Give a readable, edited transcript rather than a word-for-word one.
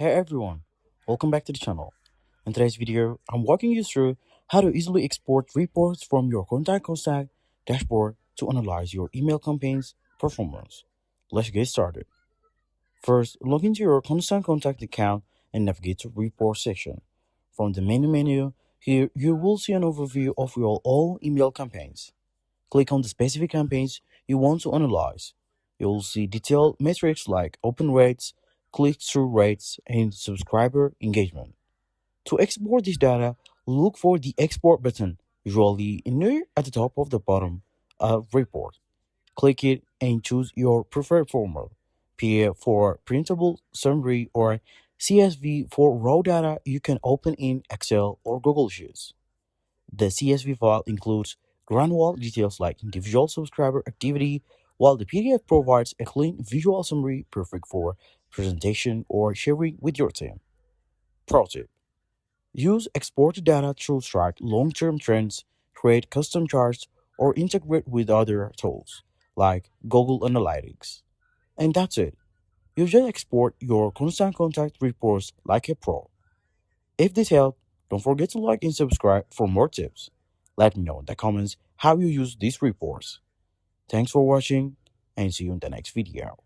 Hey everyone, welcome back to the channel. In today's video, I'm walking you through how to easily export reports from your contact dashboard to analyze your email campaign's performance. Let's get started. First, log into your Constant Contact account and navigate to Report section. From the main menu, here you will see an overview of your all email campaigns. Click on the specific campaigns you want to analyze. You will see detailed metrics like open rates, click-through rates, and subscriber engagement. To export this data, look for the Export button, usually near at the top of the bottom report. Click it and choose your preferred format, PDF for printable summary or CSV for raw data you can open in Excel or Google Sheets. The CSV file includes granular details like individual subscriber activity, while the PDF provides a clean visual summary perfect for presentation or sharing with your team. Pro tip: use exported data to track long-term trends, create custom charts, or integrate with other tools like Google Analytics. And that's it. You just export your constant contact reports like a pro. If this helped, don't forget to like and subscribe for more tips. Let me know in the comments how you use these reports. Thanks for watching and see you in the next video.